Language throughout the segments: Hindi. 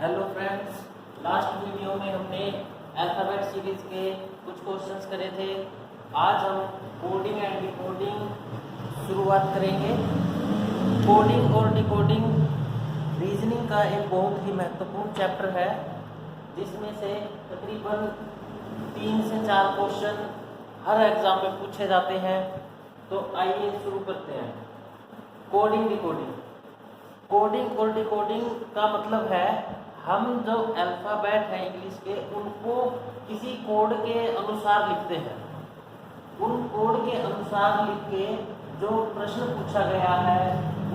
हेलो फ्रेंड्स, लास्ट वीडियो में हमने अल्फ़ाबेट सीरीज के कुछ क्वेश्चंस करे थे। आज हम कोडिंग एंड डिकोडिंग शुरुआत करेंगे। कोडिंग और डिकोडिंग रीजनिंग का एक बहुत ही महत्वपूर्ण चैप्टर है, जिसमें से तकरीबन 3 से 4 क्वेश्चन हर एग्जाम में पूछे जाते हैं। तो आइए शुरू करते हैं। Coding decoding. कोडिंग और डिकोडिंग का मतलब है हम जो अल्फ़ाबेट है इंग्लिश के, उनको किसी कोड के अनुसार लिखते हैं। उन कोड के अनुसार लिख के जो प्रश्न पूछा गया है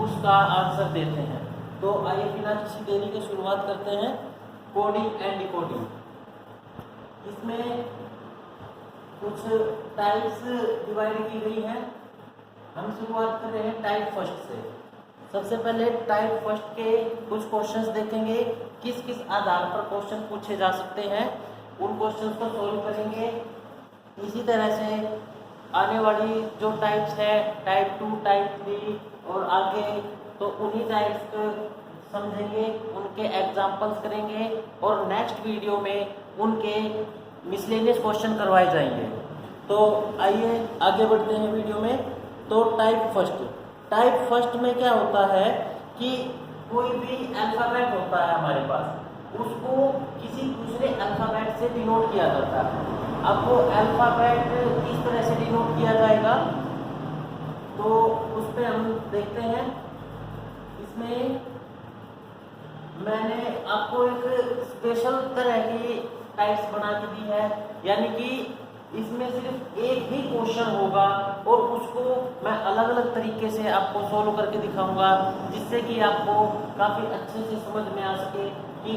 उसका आंसर देते हैं। तो आइए बिना किसी देरी के शुरुआत करते हैं। कोडिंग एंड डिकोडिंग, इसमें कुछ टाइप्स डिवाइड की गई हैं। हम शुरुआत कर रहे हैं टाइप फर्स्ट से। सबसे पहले टाइप फर्स्ट के कुछ क्वेश्चंस देखेंगे, किस किस आधार पर क्वेश्चन पूछे जा सकते हैं, उन क्वेश्चंस को सॉल्व करेंगे। इसी तरह से आने वाली जो टाइप्स है, टाइप 2, टाइप 3 और आगे, तो उन्हीं टाइप्स को समझेंगे, उनके एग्जाम्पल्स करेंगे और नेक्स्ट वीडियो में उनके मिसलेनियस क्वेश्चन करवाए जाएंगे। तो आइए आगे बढ़ते हैं वीडियो में। तो टाइप फर्स्ट में क्या होता है कि कोई भी अल्फ़ाबेट होता है हमारे पास, उसको किसी दूसरे अल्फ़ाबेट से डिनोट किया जाता है। अब वो अल्फ़ाबेट किस तरह से डिनोट किया जाएगा, तो उस पर हम देखते हैं। इसमें मैंने आपको एक स्पेशल तरह की टाइप्स बना के दी है, यानी कि इसमें सिर्फ एक ही क्वेश्चन होगा और उसको मैं अलग अलग तरीके से आपको सॉल्व करके दिखाऊंगा, जिससे कि आपको काफ़ी अच्छे से समझ में आ सके कि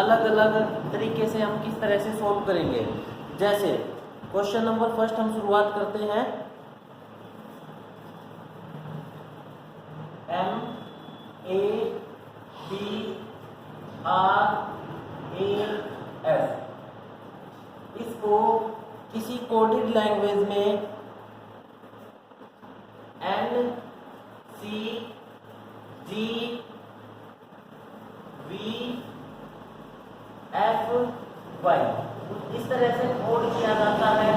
अलग अलग तरीके से हम किस तरह से सॉल्व करेंगे। जैसे क्वेश्चन नंबर फर्स्ट हम शुरुआत करते हैं। MABRAS, इसको किसी कोडेड लैंग्वेज में NCGVY इस तरह से कोड किया जाता है।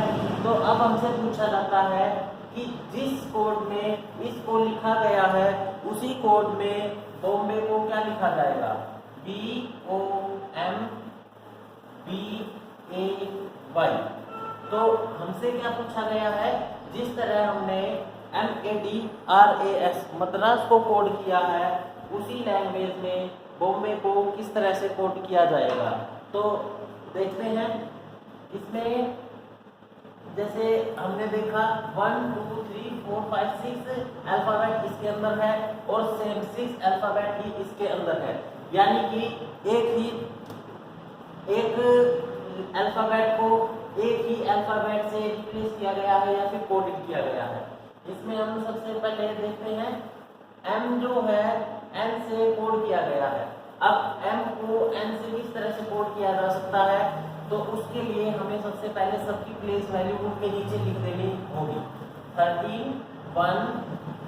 तो अब हमसे पूछा जाता है कि जिस कोड में इसको लिखा गया है, उसी कोड में बॉम्बे को क्या लिखा जाएगा? BOMBAY। तो हमसे क्या पूछा गया है, जिस तरह हमने MADRAS मद्रास को कोड किया है, उसी लैंग्वेज में बॉम्बे को किस तरह से कोड किया जाएगा। तो देखते हैं। इसमें जैसे हमने देखा 1 2 3 4 5 6 अल्फ़ाबेट इसके अंदर है और सेम 6 अल्फ़ाबेट ही इसके अंदर है, यानी कि एक अल्फ़ाबेट को एक ही अल्फ़ाबेट से रिप्लेस किया गया है या फिर कोडिंग किया गया है। इसमें हम सबसे पहले देखते हैं M जो है N से कोड किया गया है। अब M को N से किस तरह से कोड किया जा सकता है, तो उसके लिए हमें सबसे पहले सबकी प्लेस वैल्यू उनके नीचे लिख देनी होगी। 13 1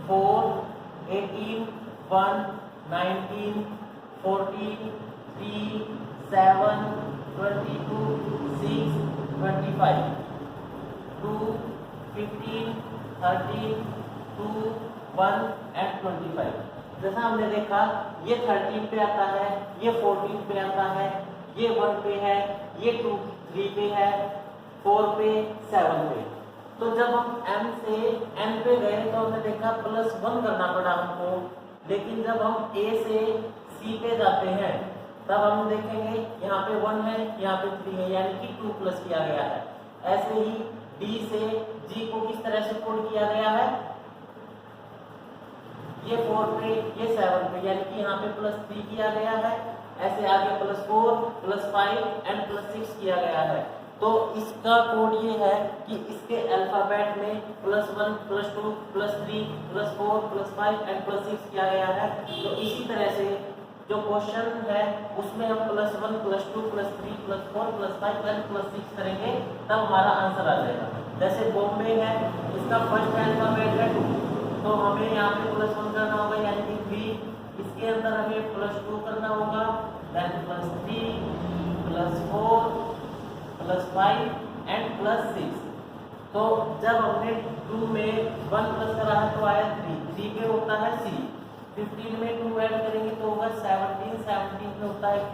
4 18 1 19 14 3 7 22 6 25 2 15 13 2 1 and 25। जैसा हमने देखा, ये 13 पे आता है, ये 14 पे आता है, ये 1 पे है, ये 2 3 पे है, 4 पे 7 पे। तो जब हम M से N पे गए तो हमने देखा +1 करना पड़ा हमको, लेकिन जब हम A से C पे जाते हैं तब हम देखेंगे यहाँ पे 1 है, यहाँ पे 3 है, यानी कि 2 प्लस किया गया है। ऐसे ही D से G को किस तरह से कोड किया गया है, ये 4 पे, ये 7 पे, यानी कि यहाँ पे +3 किया गया है। ऐसे आगे +4 +5 एंड +6 किया गया है। तो इसका कोड ये है कि इसके अल्फ़ाबेट में +1 +2 +3 +4 +5 एंड +6 किया गया है। तो इसी तरह से जो क्वेश्चन है उसमें हम +1 +2 +3 +4 +5 एंड +6 करेंगे, तब हमारा आंसर आ जाएगा। जैसे बॉम्बे है, इसका फर्स्ट अल्फ़ाबेट है 2, तो हमें यहाँ पे +1 करना होगा, यानी कि B। इसके अंदर हमें +2 करना होगा, then +3 5 एंड +6। तो जब हमने 2 में 1 प्लस करा है तो आया 3 पे होता है C। 15 में 2 ऐड करेंगे तो होगा 17 में होता है Q।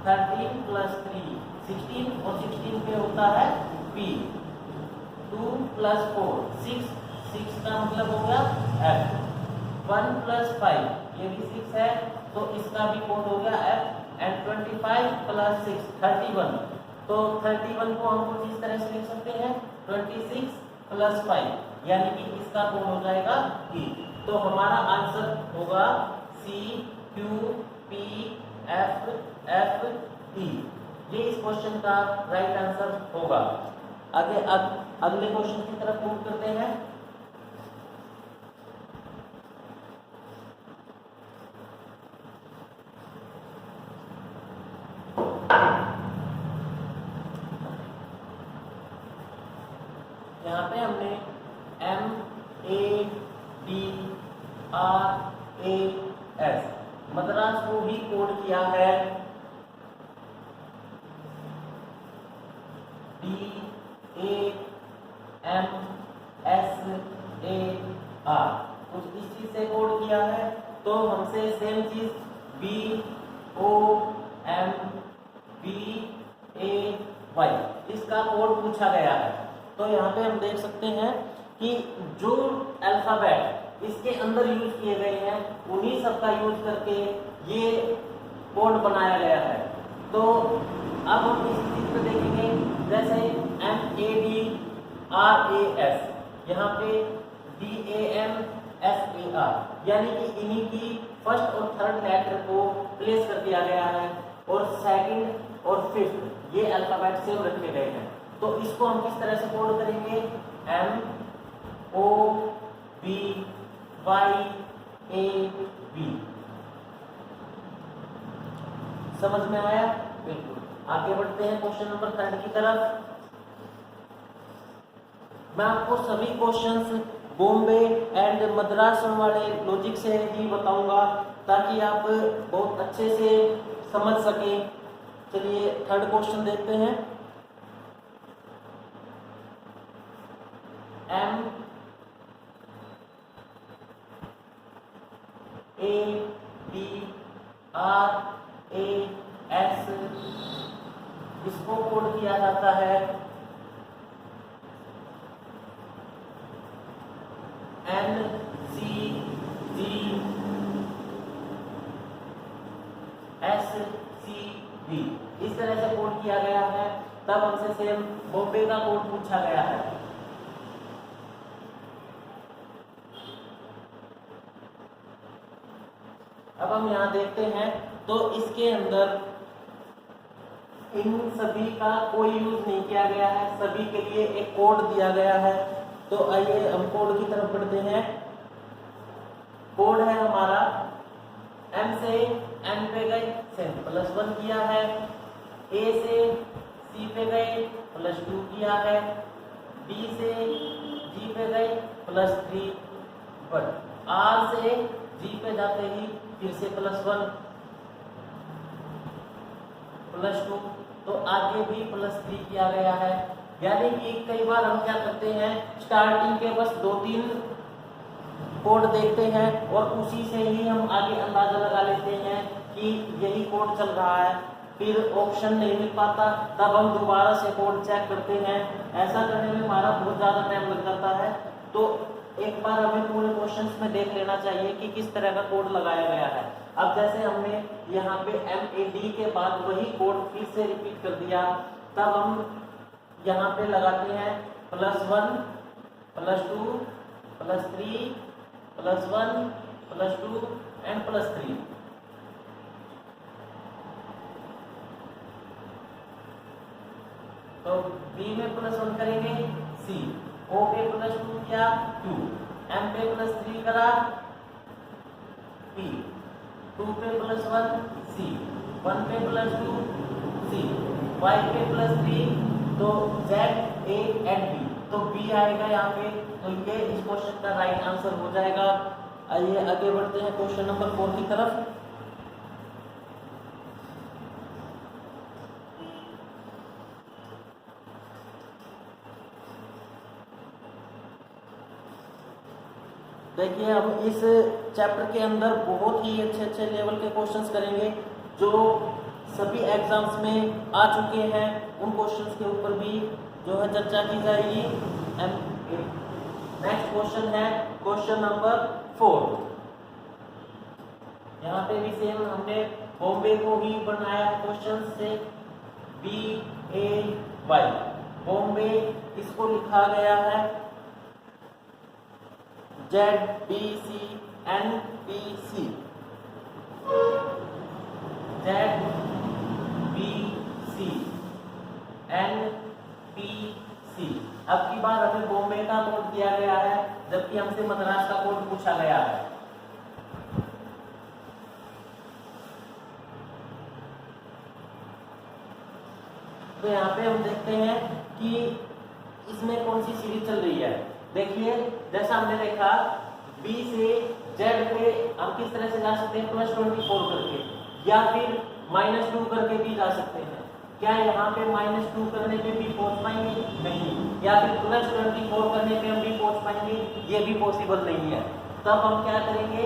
13 + 3 16 और 16 पे होता है P। 2 + 4 6 का मतलब हो गया F। 1 + 5 ये भी 6 है तो इसका भी कोड हो गया F। एंड 25 + 6 31। तो 31 को हम कुछ इस तरह से लिख सकते हैं 26 + 5 यानी कि इसका कोड हो जाएगा E। तो हमारा आंसर होगा C Q P F F E। ये इस क्वेश्चन का राइट आंसर होगा। आगे अगले क्वेश्चन की तरफ मूव करते हैं। यहाँ पे हमने MADRAS मद्रास को ही कोड किया है DAMSAR। कुछ इस चीज से कोड किया है तो हमसे सेम चीज BOMBAY इसका कोड पूछा गया है। तो यहाँ पे हम देख सकते हैं कि जो अल्फाबेट इसके अंदर यूज किए गए हैं उन्हीं सब का यूज करके ये कोड बनाया गया है। तो अब हम इस चीज को देखेंगे जैसे MADRAS यहाँ पे DAMSAR यानी कि इन्हीं की फर्स्ट और थर्ड लेटर को प्लेस कर दिया गया है और सेकंड और फिफ्थ ये अल्फाबेट सेम रखे गए हैं। तो इसको हम किस तरह से कोड करेंगे MOBYAB। समझ में आया? बिल्कुल। आगे बढ़ते हैं क्वेश्चन नंबर 3 की तरफ। मैं आपको सभी क्वेश्चंस बॉम्बे एंड मद्रास वाले लॉजिक से ही बताऊंगा ताकि आप बहुत अच्छे से समझ सकें। चलिए थर्ड क्वेश्चन देखते हैं। MADRAS इसको कोड किया जाता है NCGSCB इस तरह से कोड किया गया है। तब हमसे सेम बॉम्बे का कोड पूछा गया है। अब हम यहाँ देखते हैं तो इसके अंदर इन सभी का कोई यूज नहीं किया गया है, सभी के लिए एक कोड दिया गया है। तो आइए हम कोड की तरफ बढ़ते हैं। कोड है हमारा M से N पे गए से +1 किया है, A से C पे गए +2 किया है, B से G पे गए +3, बट R से G पे जाते ही फिर से +1 +2 तो आगे भी +3 किया गया है। यानी कि कई बार हम क्या करते हैं स्टार्टिंग के बस 2-3 कोड देखते हैं और उसी से ही हम आगे अंदाजा लगा लेते हैं कि यही कोड चल रहा है। फिर ऑप्शन नहीं मिल पाता तब हम दोबारा से कोड चेक करते हैं। ऐसा करने में हमारा बहुत ज़्यादा टाइम लग जाता है। तो एक बार हमें पूरे क्वेश्चंस में देख लेना चाहिए कि किस तरह का कोड लगाया गया है। अब जैसे हमने यहाँ पे MAD के बाद वही कोड फिर से रिपीट कर दिया, तब हम यहाँ पे लगाते हैं +1 +2 +3 +1 +2 एंड +3। तो B में +1 करेंगे C, O पे +2 किया Q, M पे +3 करा P, 2 पे +1 C, 1 पे +2 C, Y पे +3 तो Z A एंड B। तो B आएगा यहाँ पे। तो ये इस क्वेश्चन का राइट आंसर हो जाएगा। आइए आगे बढ़ते हैं क्वेश्चन नंबर 4 की तरफ। देखिए हम इस चैप्टर के अंदर बहुत ही अच्छे अच्छे लेवल के क्वेश्चंस करेंगे जो सभी एग्जाम्स में आ चुके हैं। उन क्वेश्चंस के ऊपर भी जो है चर्चा की जाएगी। नेक्स्ट क्वेश्चन है क्वेश्चन नंबर 4। यहाँ पे भी सेम हमने बॉम्बे को ही बनाया क्वेश्चन से BAY बॉम्बे, इसको लिखा गया है ZBCNPC ZBCNPC। अब की बार हमें बॉम्बे का कोड दिया गया है जबकि हमसे मद्रास का कोड पूछा गया है। तो यहाँ पे हम देखते हैं कि इसमें कौन सी सीरीज चल रही है। देखिए जैसा हमने देखा B से Z पे हम किस तरह से जा सकते हैं, +24 करके, या फिर -2 करके भी जा सकते हैं। क्या यहाँ पे -2 करने पे भी पहुंच पाएंगे? नहीं। या फिर +24 करने पे हम भी पहुंच पाएंगे? ये भी पॉसिबल नहीं है। तब हम क्या करेंगे,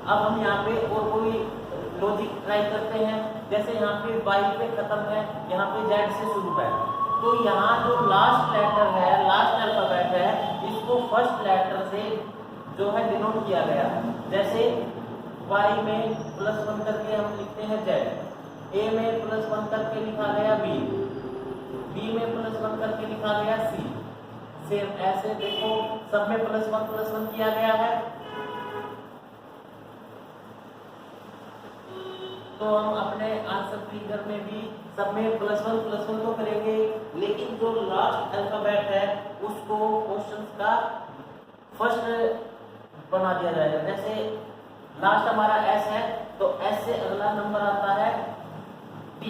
अब हम यहाँ पे और कोई लॉजिक ट्राई करते हैं। जैसे यहाँ पे Y पे खत्म है, यहाँ पे Z से शुरू है, तो यहाँ जो लास्ट लेटर है, लास्ट अल्फाबेट है, इसको फर्स्ट लेटर से जो है डिनोट किया गया है। जैसे Y में +1 करके हम लिखते हैं Z, A में +1 करके लिखा गया B, B में +1 करके लिखा गया C। सेम ऐसे देखो सब में +1 किया गया है। तो हम अपने आंसर फिगर में भी सब में +1 तो करेंगे, लेकिन जो लास्ट अल्फाबेट है उसको क्वेश्चन का फर्स्ट बना दिया जाएगा। जैसे लास्ट हमारा S है तो S से अगला नंबर आता है D,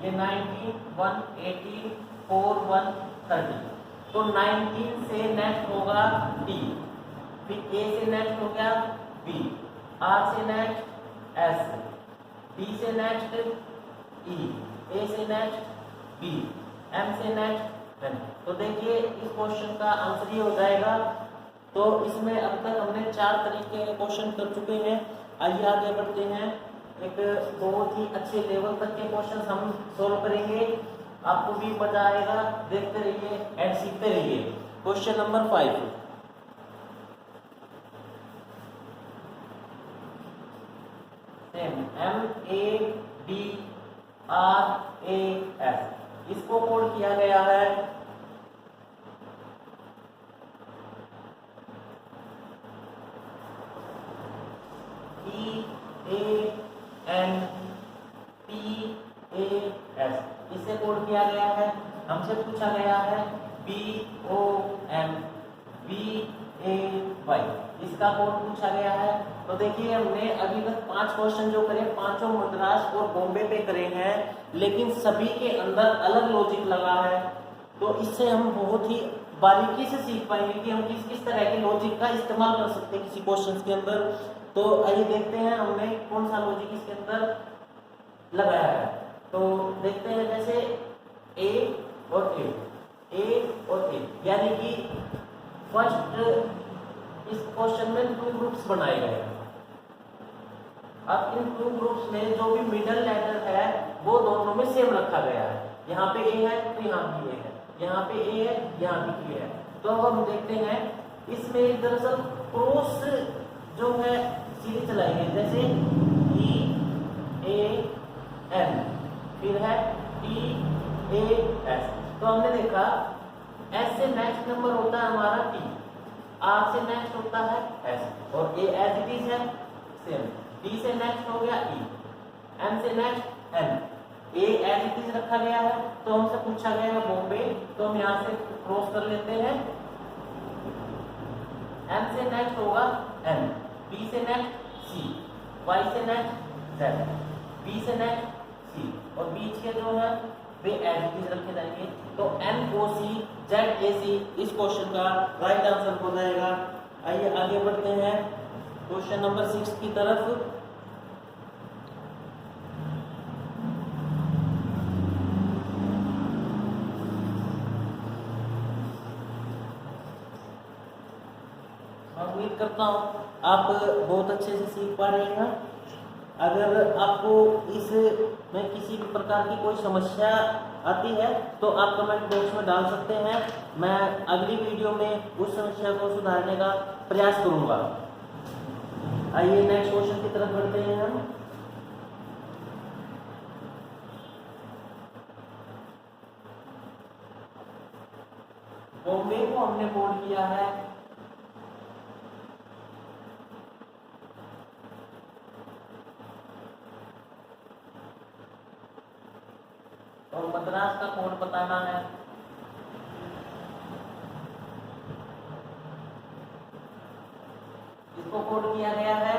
ये 19, 1, 18, 4, 1, 30, तो 19 से नेक्स्ट होगा D, फिर A से नेक्स्ट हो गया B, R से नेक्स्ट S, D से नेक्स्ट E, A से नेक्स्ट B, M से नेक्स्ट N। तो देखिए इस क्वेश्चन का आंसर ये हो जाएगा। तो इसमें अब तक हमने 4 तरीके के क्वेश्चन कर चुके हैं। आइए आगे बढ़ते हैं। एक बहुत ही अच्छे लेवल तक के क्वेश्चन हम सोल्व करेंगे, आपको भी मजा आएगा। देखते रहिए एंड सीखते रहिए। क्वेश्चन नंबर 5, MADRAS, इसको कोड किया गया है EANPAS, इसे कोड किया गया है। हमसे पूछा गया है BOMBAY, इसका कोड पूछा गया है। तो देखिए हमने अभी तक 5 क्वेश्चन जो करे, पांचों मद्रास और बॉम्बे पे करे हैं, लेकिन सभी के अंदर अलग लॉजिक लगा है। तो इससे हम बहुत ही बारीकी से सीख पाएंगे कि हम किस किस तरह के लॉजिक का इस्तेमाल कर सकते हैं किसी क्वेश्चन के अंदर। तो आइए देखते हैं हमने कौन सा लॉजिक इसके अंदर लगाया है। तो देखते हैं जैसे A और A, यानी कि फर्स्ट इस क्वेश्चन में 2 ग्रुप्स बनाए गए हैं। अब इन 2 ग्रुप्स में जो भी मिडल लेटर है वो दोनों में सेम रखा गया है। यहाँ पे A है तो यहाँ भी A है, यहाँ पे A है, यहाँ भी A है। तो अब हम देखते हैं इसमें दरअसल क्रॉस जो है सीरीज चलाएंगे। जैसे EAN, फिर है TAS। तो हमने देखा S से नेक्स्ट नंबर होता है हमारा T, R से नेक्स्ट होता है S, और A एज इट इज है सेम। D से नेक्स्ट हो गया E, M से नेक्स्ट N, A as it is रखा गया है। तो हमसे पूछा गया है बॉम्बे, तो हम यहाँ से क्रॉस कर लेते हैं। M से नेक्स्ट होगा N, B से नेक्स्ट C, Y से नेक्स्ट Z, B से नेक्स्ट C, और बीच के जो है वे एज इट इज रखे जाएंगे। तो NOC ZAC इस क्वेश्चन का राइट आंसर हो जाएगा। आइए आगे बढ़ते हैं क्वेश्चन नंबर 6 की तरफ। मैं उम्मीद करता हूँ आप बहुत अच्छे से सीख पा रहे हैं। अगर आपको इसमें किसी भी प्रकार की कोई समस्या आती है तो आप कमेंट बॉक्स में डाल सकते हैं। मैं अगली वीडियो में उस समस्या को सुधारने का प्रयास करूंगा। आइए नेक्स्ट क्वेश्चन की तरफ बढ़ते हैं हम। बॉम्बे को हमने बोर्ड किया है और मद्रास का कोड बताना है। इसको कोड किया गया है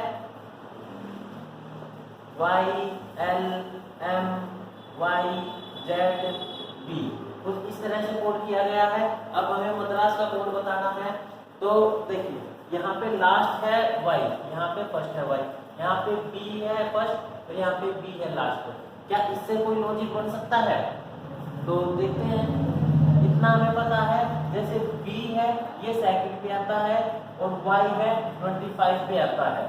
YLMYZB, कुछ इस तरह से कोड किया गया है। अब हमें मद्रास का कोड बताना है। तो देखिए यहाँ पे लास्ट है Y, यहाँ पे फर्स्ट है Y, यहाँ पे B है फर्स्ट और यहाँ पे B है लास्ट। क्या इससे कोई लॉजिक बन सकता है? तो देखते हैं। इतना हमें पता है, जैसे B है ये सेकंड पे आता है और Y है 25 पे आता है।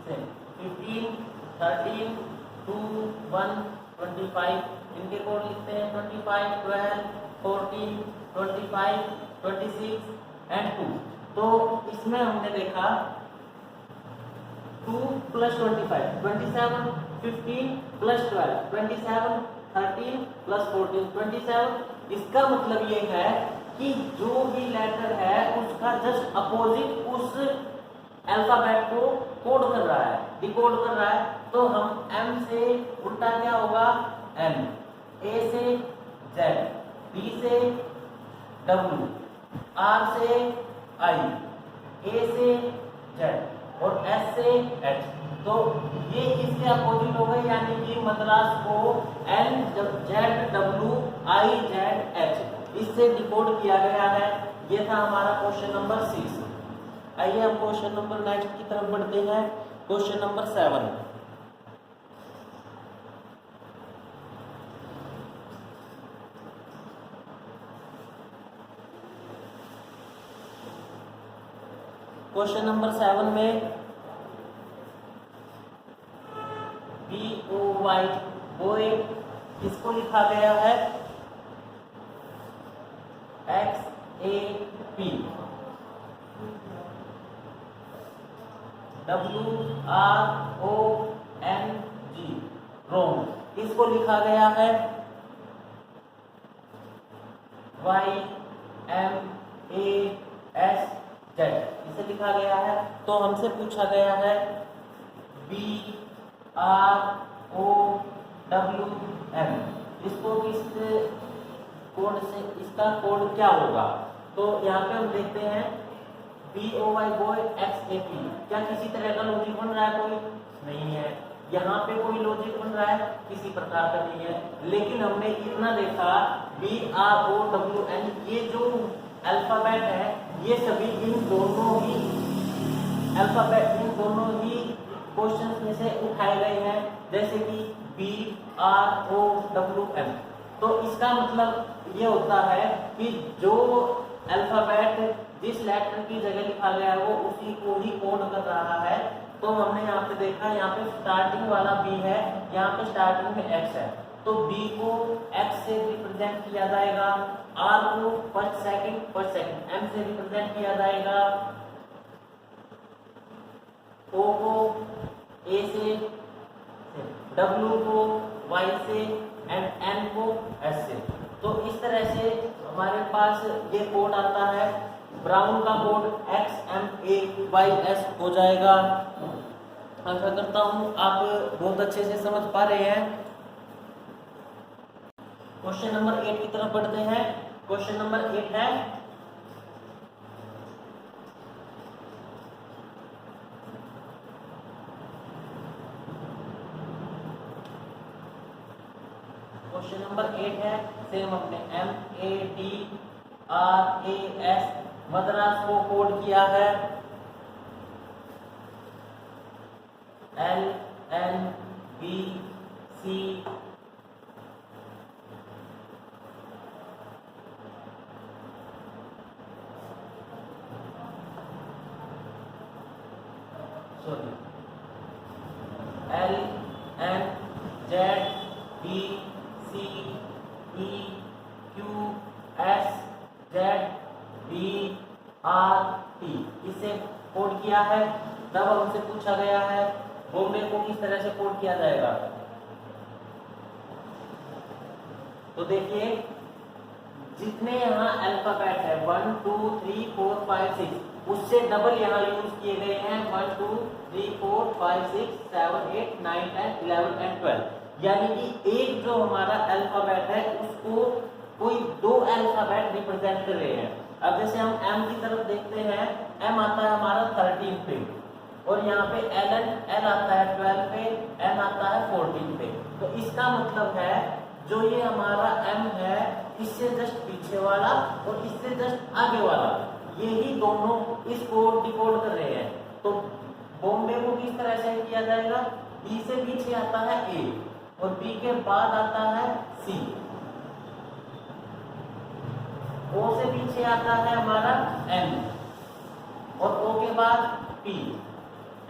से 15, 13, 2, 1, 25 इनके कोड लिखते हैं। 25, 12, 14, 25, 26 एंड 2। तो इसमें हमने देखा 2 + 25 27, 15 + 12 27, 13 + 14 27। इसका मतलब ये है कि जो भी लेटर है उसका जस्ट अपोजिट उस अल्फाबेट को कोड कर रहा है, डिकोड कर रहा है। तो हम M से उल्टा क्या होगा N, A से Z, B से W, R से I, A से Z और S से H। तो ये इसके अपोजिट हो गए, यानी कि मद्रास को N Z W I Z H इससे डिकोड किया गया है। ये था हमारा क्वेश्चन नंबर 6। आइए हम क्वेश्चन नंबर नेक्स्ट की तरफ बढ़ते हैं। Question number 7। क्वेश्चन नंबर 7 में BOY बॉय इसको लिखा गया है XAP, WRONG रोंग इसको लिखा गया है YMASZ इसे लिखा गया है। तो हमसे पूछा गया है BROWM, इसको किस कोड से, इसका कोड क्या होगा? तो यहाँ पे हम देखते हैं BOY बॉय XAP। क्या किसी तरह का लॉजिक बन रहा है? कोई नहीं है। यहाँ पे कोई लॉजिक बन रहा है? किसी प्रकार का नहीं है। लेकिन हमने इतना देखा BROWN ये जो अल्फाबेट है ये सभी इन दोनों ही अल्फाबेट इन दोनों ही क्वेश्चंस में से उठाए गए हैं, जैसे कि BROWM। तो इसका मतलब ये होता है कि जो अल्फाबेट जिस लेटर की जगह लिखा गया है वो उसी को ही कोड कर रहा है। तो हमने यहाँ पे देखा, यहाँ पे स्टार्टिंग वाला B है, यहाँ पे स्टार्टिंग में X है। तो B को X से रिप्रेजेंट किया जाएगा, R को फर्स्ट सेकंड, M से रिप्रेजेंट किया जाएगा, O को A से, W को Y से एंड N को S से। तो इस तरह से हमारे पास ये कोड आता है। ब्राउन का कोड XMAYS हो जाएगा। आशा करता हूँ आप बहुत अच्छे से समझ पा रहे हैं। क्वेश्चन नंबर 8 की तरफ बढ़ते हैं। क्वेश्चन नंबर 8 है क्वेश्चन नंबर 8 है सेम हमने MADRAS मद्रास को कोड किया है LNBC L M Z B C E Q S Z B R T इसे कोड किया है। तब हमसे पूछा गया है बॉम्बे को किस तरह से कोड किया जाएगा। तो देखिए जितने यहाँ अल्फाबेट है 1 2 3 4 5 6 उससे डबल यहाँ यूज किए गए हैं 1 2 3 4 5 6 7 8 9 10 11 एंड 12। यानी कि एक जो हमारा अल्फाबेट है उसको कोई दो अल्फाबेट रिप्रेजेंट कर रहे हैं। अब जैसे हम M की तरफ देखते हैं, M आता है हमारा 13 पे और यहाँ पे L आता है 12 पे, N आता है 14 पे। तो इसका मतलब है जो ये हमारा M है इससे जस्ट पीछे वाला और इससे जस्ट आगे वाला, यही दोनों इसको डिकोड कर रहे हैं। तो बॉम्बे को किस तरह से किया जाएगा, B से पीछे आता है A और B के बाद आता है C, O से पीछे आता है हमारा M और O के बाद P,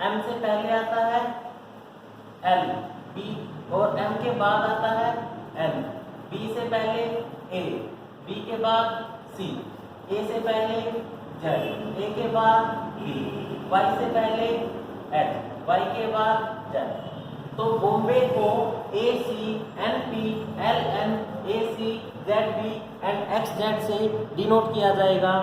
M से पहले आता है L, B और M के बाद आता है N, B से पहले A, B के बाद C, A से पहले Z, A के बाद B, Y से पहले H, Y के बाद Z। तो बॉम्बे को A C N P L N A C Z B and X Z से डिनोट किया जाएगा।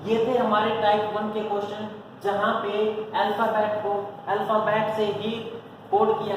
ये थे हमारे टाइप 1 के क्वेश्चन जहां पे अल्फाबेट से ही कोड किया